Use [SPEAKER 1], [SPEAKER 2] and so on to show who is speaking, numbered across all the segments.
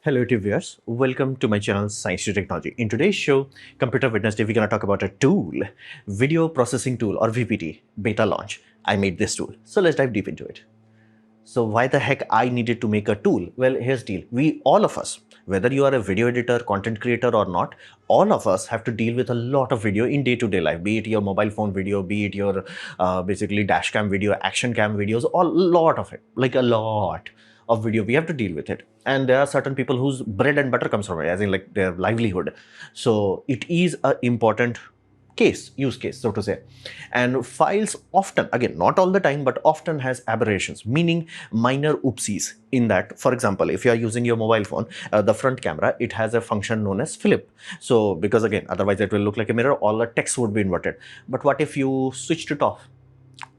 [SPEAKER 1] Hello to viewers, welcome to my channel Science to Technology. In today's show, Computer Wednesday, we're going to talk about a tool, Video Processing Tool or VPT, beta launch. I made this tool. So let's dive deep into it. So why the heck I needed to make a tool? Well, here's the deal. All of us, whether you are a video editor, content creator or not, all of us have to deal with a lot of video in day-to-day life, be it your mobile phone video, be it your basically dash cam video, action cam videos, a lot of it, like a lot of video, we have to deal with it. And there are certain people whose bread and butter comes from it, as in like their livelihood. So it is an important use case, so to say. And files often, again, not all the time, but often has aberrations, meaning minor oopsies in that. For example, if you are using your mobile phone, the front camera, it has a function known as flip. So because again, otherwise it will look like a mirror, all the text would be inverted. But what if you switched it off?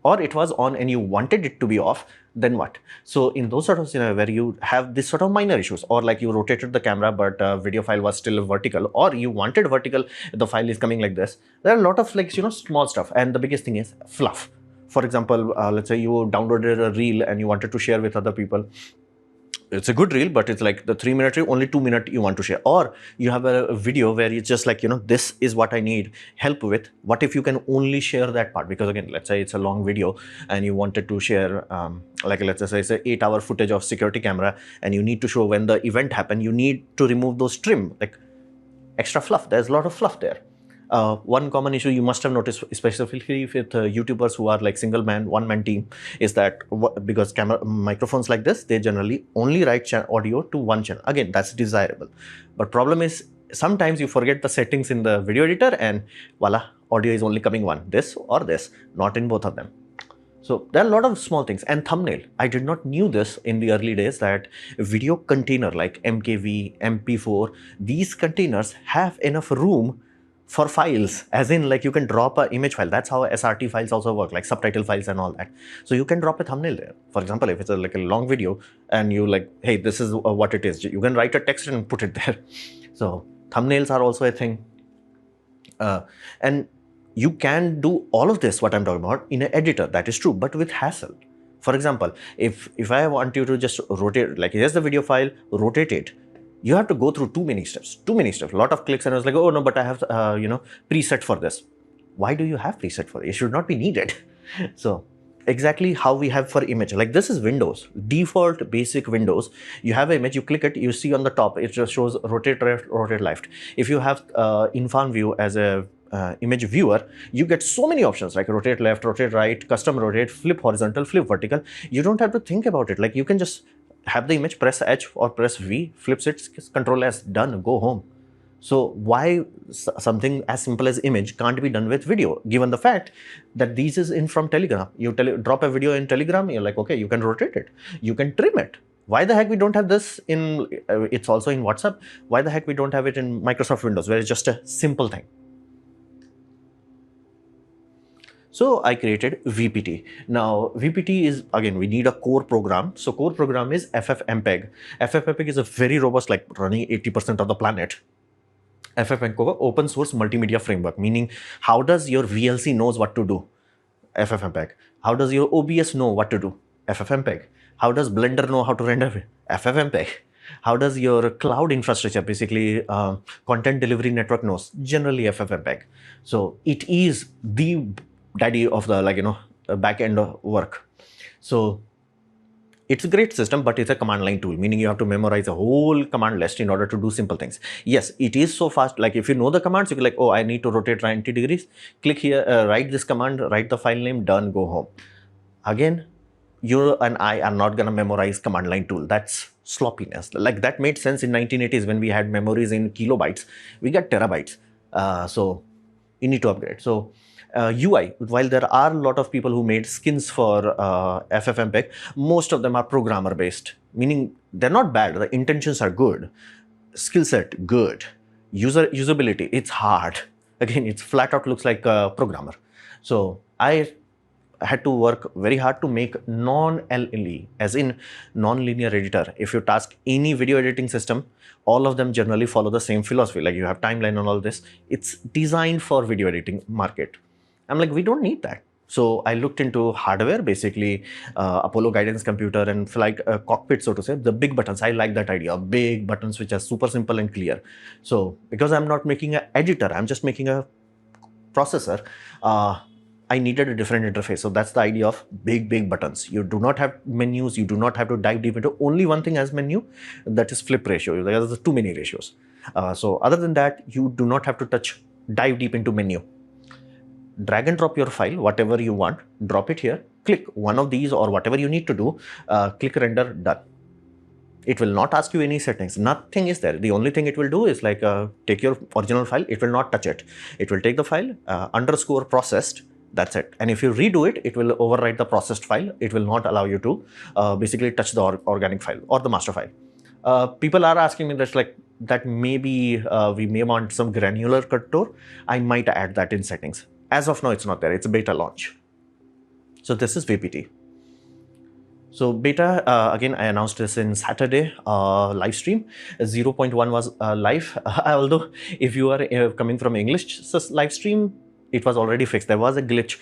[SPEAKER 1] Or it was on and you wanted it to be off, then what? So in those sort of scenario where you have this sort of minor issues, or like you rotated the camera but video file was still vertical, or you wanted vertical, the file is coming like this, there are a lot of like small stuff. And the biggest thing is fluff. For example, let's say you downloaded a reel and you wanted to share with other people. It's a good reel, but it's like the 3-minute reel, only 2 minutes you want to share. Or you have a video where it's just like, this is what I need help with. What if you can only share that part? Because again, let's say it's a long video and you wanted to share, like let's say it's an 8-hour footage of security camera and you need to show when the event happened, you need to remove those trim, like extra fluff. There's a lot of fluff there. One common issue you must have noticed, specifically with YouTubers who are like single-man, one-man team, is that because microphones like this, they generally only write audio to one channel. Again, that's desirable. But problem is, sometimes you forget the settings in the video editor and voila, audio is only coming one, this or this, not in both of them. So there are a lot of small things. And thumbnail, I did not knew this in the early days, that video container like MKV, MP4, these containers have enough room for files, as in like you can drop an image file. That's how SRT files also work, like subtitle files and all that. So you can drop a thumbnail there. For example, if it's like a long video and you like, hey, this is what it is, you can write a text and put it there. So thumbnails are also a thing. And you can do all of this, what I'm talking about, in an editor, that is true, but with hassle. For example, if I want you to just rotate, like here's the video file, rotate it, you have to go through too many steps, a lot of clicks. And I was like, oh no, but I have, preset for this. Why do you have preset for it? It should not be needed. So exactly how we have for image, like this is Windows, default basic Windows. You have an image, you click it, you see on the top, it just shows rotate left, rotate left. If you have Infan View as a image viewer, you get so many options like rotate left, rotate right, custom rotate, flip horizontal, flip vertical. You don't have to think about it. Like you can just have the image, press H or press V, flips it, Control S, done, go home. So why something as simple as image can't be done with video, given the fact that these is in from Telegram. You drop a video in Telegram, you're like, okay, you can rotate it, you can trim it. Why the heck we don't have this in, it's also in WhatsApp. Why the heck we don't have it in Microsoft Windows, where it's just a simple thing? So I created VPT. Now VPT is, again, we need a core program. So core program is FFmpeg. FFmpeg is a very robust, like running 80% of the planet. FFmpeg, open source multimedia framework, meaning how does your VLC knows what to do? FFmpeg. How does your OBS know what to do? FFmpeg. How does Blender know how to render? FFmpeg. How does your cloud infrastructure, basically content delivery network knows? Generally FFmpeg. So it is the daddy of the back end work. So it's a great system, but it's a command line tool, meaning you have to memorize a whole command list in order to do simple things. Yes, it is so fast. Like if you know the commands, you can like, oh, I need to rotate 90 degrees. Click here, write this command, write the file name, done, go home. Again, you and I are not going to memorize command line tool. That's sloppiness. Like that made sense in 1980s when we had memories in kilobytes. We got terabytes. So you need to upgrade. So UI, while there are a lot of people who made skins for FFmpeg, most of them are programmer based, meaning they're not bad. The intentions are good. Skill set, good. Usability, it's hard. Again, it's flat out looks like a programmer. So I had to work very hard to make non-LLE, as in non-linear editor. If you task any video editing system, all of them generally follow the same philosophy. Like you have timeline and all this. It's designed for video editing market. I'm like, we don't need that. So I looked into hardware, basically Apollo guidance computer and flight cockpit, so to say, the big buttons. I like that idea of big buttons which are super simple and clear. So because I'm not making an editor, I'm just making a processor, I needed a different interface. So that's the idea of big buttons. You do not have menus. You do not have to dive deep into only one thing as menu, that is flip ratio. There's too many ratios. So other than that, you do not have to dive deep into menu. Drag and drop your file, whatever you want, drop it here, click one of these or whatever you need to do, click render, done. It will not ask you any settings. Nothing is there. The only thing it will do is like take your original file. It will not touch it. It will take the file, underscore processed. That's it. And if you redo it, it will overwrite the processed file. It will not allow you to basically touch the organic file or the master file. People are asking me that maybe we may want some granular contour. I might add that in settings. As of now, it's not there. It's a beta launch. So this is VPT. So beta, again, I announced this in Saturday live stream. 0.1 was live. Although if you are coming from English live stream, it was already fixed. There was a glitch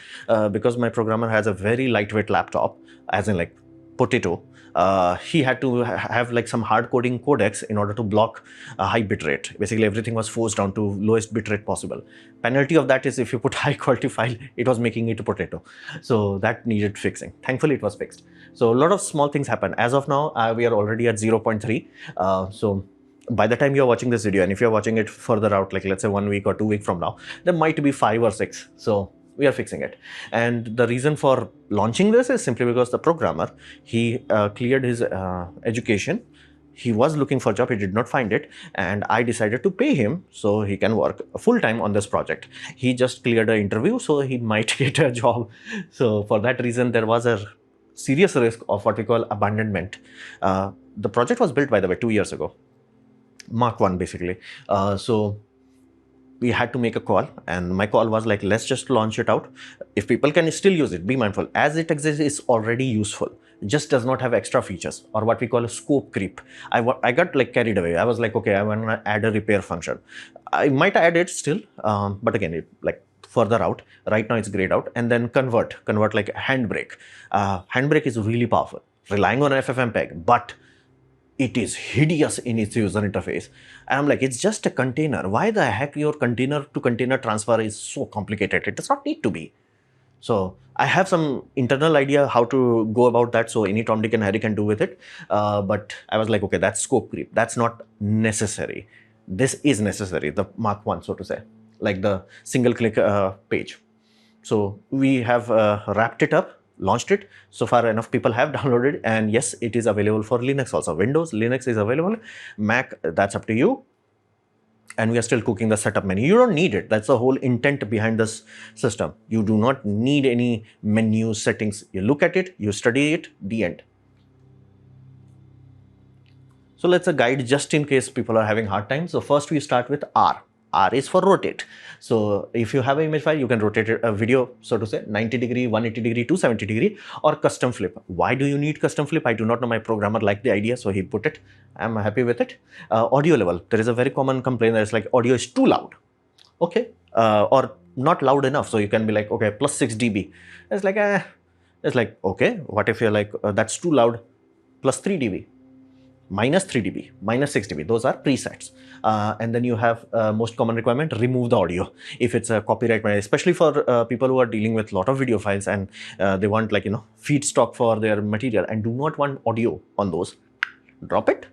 [SPEAKER 1] because my programmer has a very lightweight laptop, as in like potato. He had to have like some hard coding codecs in order to block a high bitrate. Basically, everything was forced down to lowest bitrate possible. Penalty of that is if you put high quality file, it was making it a potato. So that needed fixing. Thankfully, it was fixed. So a lot of small things happen. As of now, we are already at 0.3. So by the time you're watching this video, and if you're watching it further out, like let's say 1 week or 2 weeks from now, there might be 5 or 6. So we are fixing it. And the reason for launching this is simply because the programmer, he cleared his education. He was looking for a job, he did not find it, and I decided to pay him so he can work full-time on this project. He just cleared an interview, so he might get a job. So for that reason, there was a serious risk of what we call abandonment. The project was built, by the way, 2 years ago. Mark 1 basically. So we had to make a call, and my call was like, let's just launch it out. If people can still use it, be mindful. As it exists, it's already useful. It just does not have extra features, or what we call a scope creep. I got like carried away. I was like, okay, I want to add a repair function. I might add it still, but again, it like further out. Right now it's grayed out. And then convert like handbrake. Handbrake is really powerful, relying on FFmpeg, but it is hideous in its user interface. And I'm like, it's just a container. Why the heck your container to container transfer is so complicated? It does not need to be. So I have some internal idea how to go about that. So any Tom, Dick and Harry can do with it. But I was like, okay, that's scope creep. That's not necessary. This is necessary, the Mark 1, so to say, like the single click page. So we have wrapped it up, launched it. So far enough people have downloaded, and yes, it is available for Linux also. Windows, Linux is available. Mac, that's up to you. And we are still cooking the setup menu. You don't need it. That's the whole intent behind this system. You do not need any menu settings. You look at it, you study it, the end. So let's a guide just in case people are having hard time. So first we start with R. R is for rotate. So if you have an image file, you can rotate a video, so to say, 90 degree, 180 degree, 270 degree, or custom flip. Why do you need custom flip? I do not know. My programmer liked the idea, so he put it. I'm happy with it. Audio level. There is a very common complaint that's like audio is too loud. Okay. Or not loud enough. So you can be like, okay, plus 6 dB. It's like, okay, what if you're like, that's too loud, plus 3 dB. Minus 3 dB, minus 6 dB, those are presets. And then you have most common requirement, remove the audio if it's a copyright, especially for people who are dealing with a lot of video files and they want like, feedstock for their material and do not want audio on those. Drop it,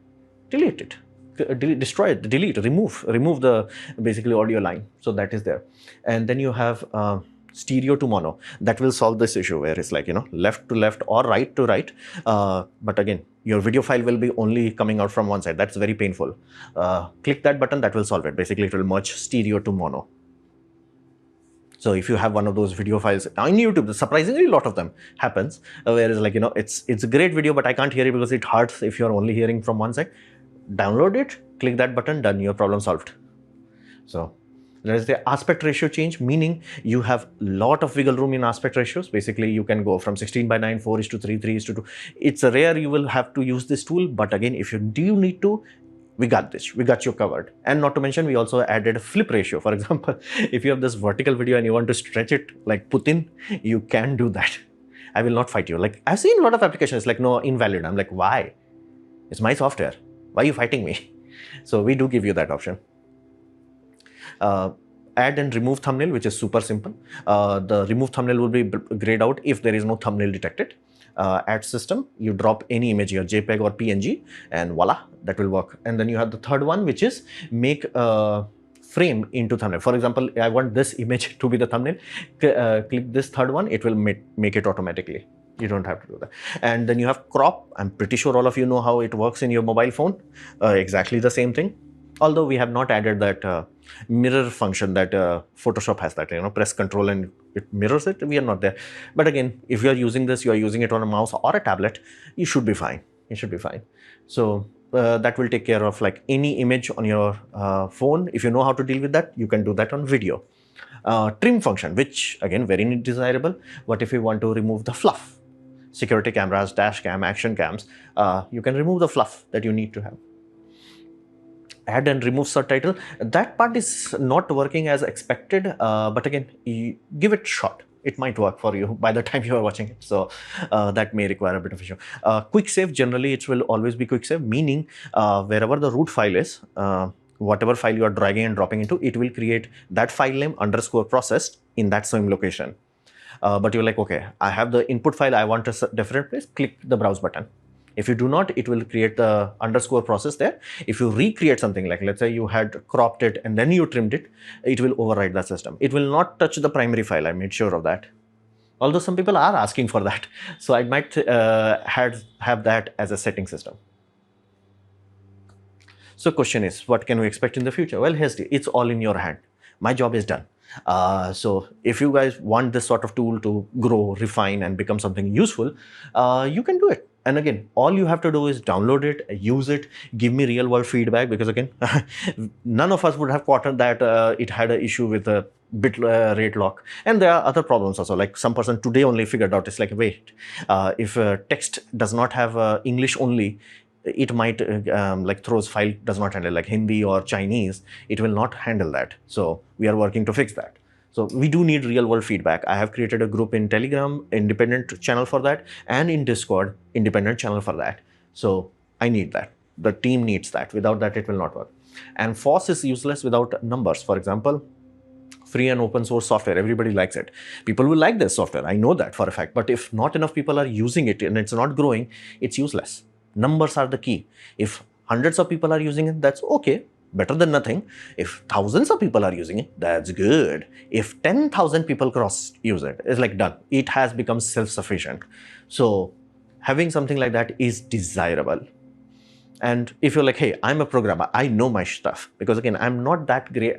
[SPEAKER 1] delete it, destroy it, delete, remove the basically audio line. So that is there. And then you have stereo to mono. That will solve this issue where it's like, left to left or right to right. But again, your video file will be only coming out from one side. That's very painful. Click that button, that will solve it. Basically, it will merge stereo to mono. So if you have one of those video files on YouTube, surprisingly a lot of them happens, whereas like, it's a great video, but I can't hear it because it hurts if you're only hearing from one side. Download it, click that button, done, your problem solved. So there is the aspect ratio change, meaning you have a lot of wiggle room in aspect ratios. Basically, you can go from 16:9, 4:3, 3:2. It's rare you will have to use this tool, but again, if you do need to, We got this, we got you covered. And not to mention, we also added a flip ratio. For example, if you have this vertical video and you want to stretch it like Putin, you can do that. I will not fight you. Like, I've seen a lot of applications like, no, invalid. I'm like, why? It's my software. Why are you fighting me? So we do give you that option. Add and remove thumbnail, which is super simple. The remove thumbnail will be grayed out if there is no thumbnail detected. Add system, you drop any image here, JPEG or PNG, and voila, that will work. And then you have the third one, which is make a frame into thumbnail. For example, I want this image to be the thumbnail. Click this third one, it will make it automatically. You don't have to do that. And then you have crop. I'm pretty sure all of you know how it works in your mobile phone. Exactly the same thing. Although we have not added that mirror function that Photoshop has, that, you know, press control and it mirrors it. We are not there. But again, if you are using this, you are using it on a mouse or a tablet, you should be fine. It should be fine. So that will take care of like any image on your phone. If you know how to deal with that, you can do that on video. Trim function, which again, very desirable. What if you want to remove the fluff? Security cameras, dash cam, action cams, you can remove the fluff that you need to have. Add and remove subtitle. That part is not working as expected, but again, give it a shot. It might work for you by the time you are watching it. So that may require a bit of issue. Quick save, generally it will always be quick save, meaning wherever the root file is, whatever file you are dragging and dropping into, it will create that file name _ processed in that same location. But you're like, okay, I have the input file, I want a different place, click the browse button. If you do not, it will create the _ process there. If you recreate something, like let's say you had cropped it and then you trimmed it, it will override the system. It will not touch the primary file. I made sure of that. Although some people are asking for that. So I might have that as a setting system. So question is, what can we expect in the future? Well, here's it's all in your hand. My job is done. So if you guys want this sort of tool to grow, refine, and become something useful, you can do it. And again, all you have to do is download it, use it, give me real world feedback, because again, none of us would have caught that it had an issue with a bit rate lock. And there are other problems also, like some person today only figured out, it's like, wait, if text does not have English only, it might like throws file does not handle like Hindi or Chinese, it will not handle that. So we are working to fix that. So we do need real world feedback. I have created a group in Telegram, independent channel for that, and in Discord, independent channel for that. So I need that. The team needs that. Without that, it will not work. And FOSS is useless without numbers. For example, free and open source software, everybody likes it. People will like this software. I know that for a fact. But if not enough people are using it and it's not growing, it's useless. Numbers are the key. If hundreds of people are using it, that's okay. Better than nothing. If thousands of people are using it, that's good. If 10,000 people use it, it's like done. It has become self-sufficient. So having something like that is desirable. And if you're like, hey, I'm a programmer, I know my stuff, because again, I'm not that great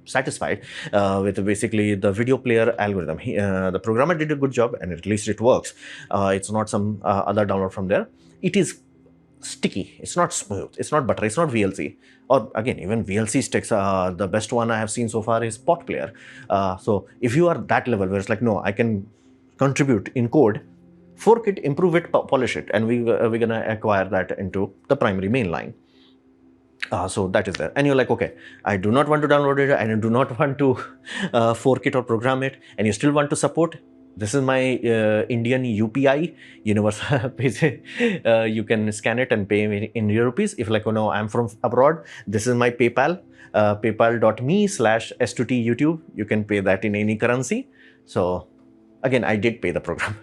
[SPEAKER 1] satisfied with basically the video player algorithm. The programmer did a good job, and at least it works. It's not some other download from there. It is sticky, it's not smooth, it's not butter, it's not VLC. Or again, even VLC sticks, the best one I have seen so far is Pot Player. So if you are that level where it's like, no, I can contribute in code, fork it, improve it, polish it, and we're gonna acquire that into the primary main line. So that is there. And you're like, okay, I do not want to download it, and I do not want to fork it or program it, and you still want to support. This is my Indian UPI, universal. You can scan it and pay me in rupees. If like, oh no, I'm from abroad, this is my PayPal, paypal.me/S2T YouTube. You can pay that in any currency. So again, I did pay the program.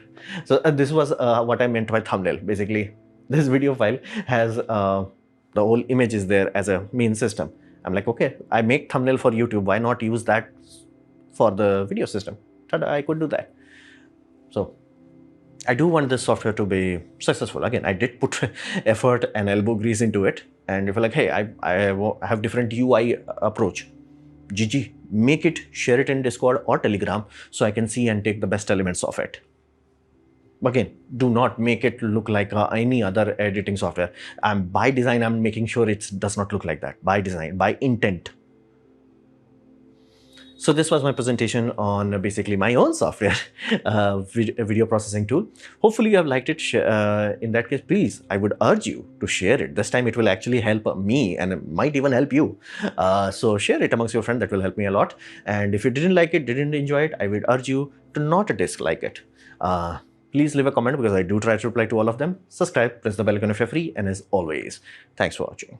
[SPEAKER 1] So this was what I meant by thumbnail. Basically, this video file has the whole image is there as a main system. I'm like, okay, I make thumbnail for YouTube. Why not use that for the video system? I could do that. So I do want this software to be successful. Again, I did put effort and elbow grease into it. And if you're like, hey, I have different UI approach, GG, make it, share it in Discord or Telegram so I can see and take the best elements of it. Again, do not make it look like any other editing software. By design, I'm making sure it does not look like that. By design, by intent. So this was my presentation on basically my own software video processing tool. Hopefully you have liked it. In that case, please, I would urge you to share it. This time it will actually help me and it might even help you. So share it amongst your friends. That will help me a lot. And if you didn't like it, didn't enjoy it, I would urge you to not dislike it. Please leave a comment because I do try to reply to all of them. Subscribe, press the bell icon if you're free. And as always, thanks for watching.